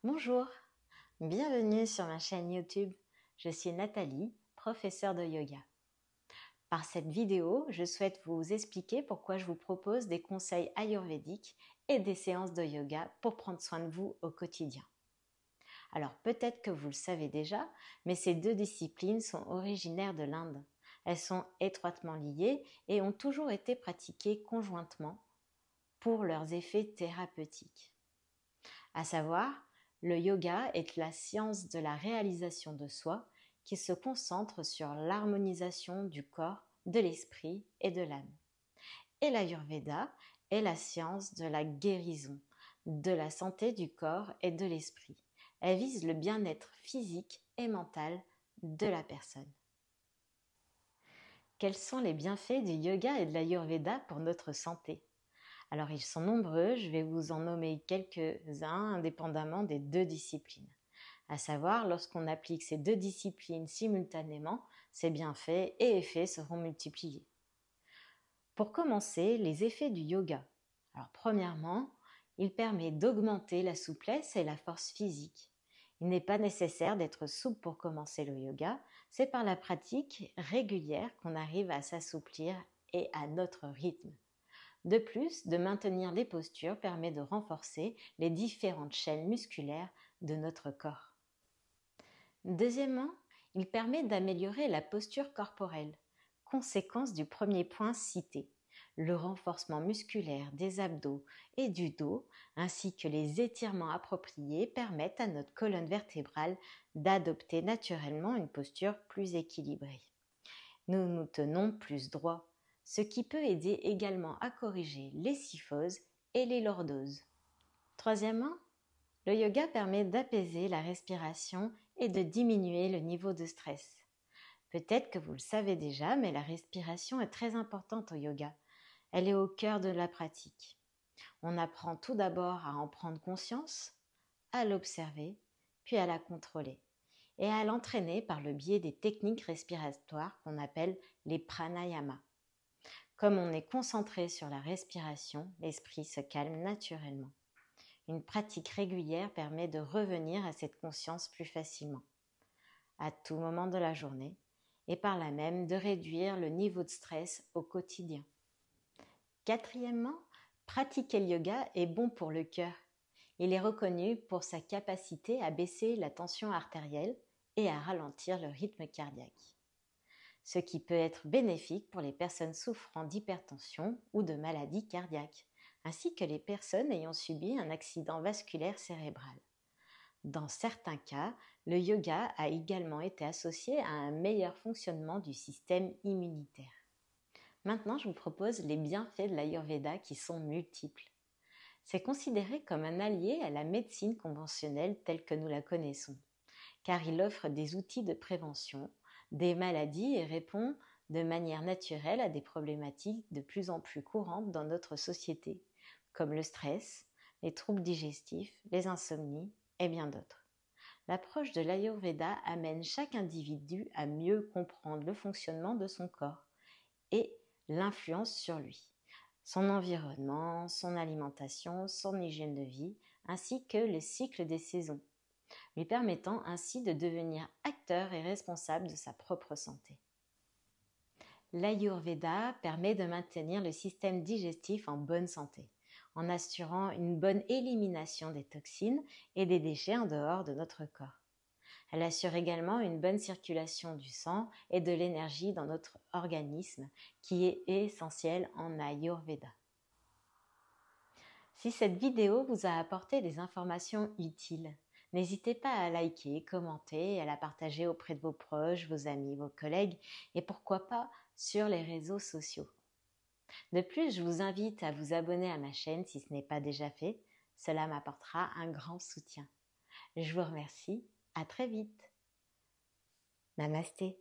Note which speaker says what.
Speaker 1: Bonjour, bienvenue sur ma chaîne YouTube. Je suis Nathalie, professeure de yoga. Par cette vidéo, je souhaite vous expliquer pourquoi je vous propose des conseils ayurvédiques et des séances de yoga pour prendre soin de vous au quotidien. Alors peut-être que vous le savez déjà, mais ces deux disciplines sont originaires de l'Inde. Elles sont étroitement liées et ont toujours été pratiquées conjointement pour leurs effets thérapeutiques. À savoir, le yoga est la science de la réalisation de soi qui se concentre sur l'harmonisation du corps, de l'esprit et de l'âme. Et l'Ayurveda est la science de la guérison, de la santé du corps et de l'esprit. Elle vise le bien-être physique et mental de la personne. Quels sont les bienfaits du yoga et de l'Ayurveda pour notre santé ? Alors ils sont nombreux, je vais vous en nommer quelques-uns indépendamment des deux disciplines. À savoir, lorsqu'on applique ces deux disciplines simultanément, ces bienfaits et effets seront multipliés. Pour commencer, les effets du yoga. Alors premièrement, il permet d'augmenter la souplesse et la force physique. Il n'est pas nécessaire d'être souple pour commencer le yoga, c'est par la pratique régulière qu'on arrive à s'assouplir et à notre rythme. De plus, de maintenir les postures permet de renforcer les différentes chaînes musculaires de notre corps. Deuxièmement, il permet d'améliorer la posture corporelle, conséquence du premier point cité, le renforcement musculaire des abdos et du dos, ainsi que les étirements appropriés permettent à notre colonne vertébrale d'adopter naturellement une posture plus équilibrée. Nous nous tenons plus droit, ce qui peut aider également à corriger les kyphoses et les lordoses. Troisièmement, le yoga permet d'apaiser la respiration et de diminuer le niveau de stress. Peut-être que vous le savez déjà, mais la respiration est très importante au yoga. Elle est au cœur de la pratique. On apprend tout d'abord à en prendre conscience, à l'observer, puis à la contrôler, et à l'entraîner par le biais des techniques respiratoires qu'on appelle les pranayamas. Comme on est concentré sur la respiration, l'esprit se calme naturellement. Une pratique régulière permet de revenir à cette conscience plus facilement, à tout moment de la journée, et par là même de réduire le niveau de stress au quotidien. Quatrièmement, pratiquer le yoga est bon pour le cœur. Il est reconnu pour sa capacité à baisser la tension artérielle et à ralentir le rythme cardiaque, ce qui peut être bénéfique pour les personnes souffrant d'hypertension ou de maladies cardiaques, ainsi que les personnes ayant subi un accident vasculaire cérébral. Dans certains cas, le yoga a également été associé à un meilleur fonctionnement du système immunitaire. Maintenant, je vous propose les bienfaits de l'Ayurveda qui sont multiples. C'est considéré comme un allié à la médecine conventionnelle telle que nous la connaissons, car il offre des outils de prévention des maladies et répond de manière naturelle à des problématiques de plus en plus courantes dans notre société, comme le stress, les troubles digestifs, les insomnies et bien d'autres. L'approche de l'Ayurveda amène chaque individu à mieux comprendre le fonctionnement de son corps et l'influence sur lui, son environnement, son alimentation, son hygiène de vie, ainsi que le cycle des saisons, lui permettant ainsi de devenir acteur et responsable de sa propre santé. L'Ayurveda permet de maintenir le système digestif en bonne santé, en assurant une bonne élimination des toxines et des déchets en dehors de notre corps. Elle assure également une bonne circulation du sang et de l'énergie dans notre organisme, qui est essentiel en Ayurveda. Si cette vidéo vous a apporté des informations utiles, n'hésitez pas à liker, commenter et à la partager auprès de vos proches, vos amis, vos collègues et pourquoi pas sur les réseaux sociaux. De plus, je vous invite à vous abonner à ma chaîne si ce n'est pas déjà fait. Cela m'apportera un grand soutien. Je vous remercie. À très vite. Namasté.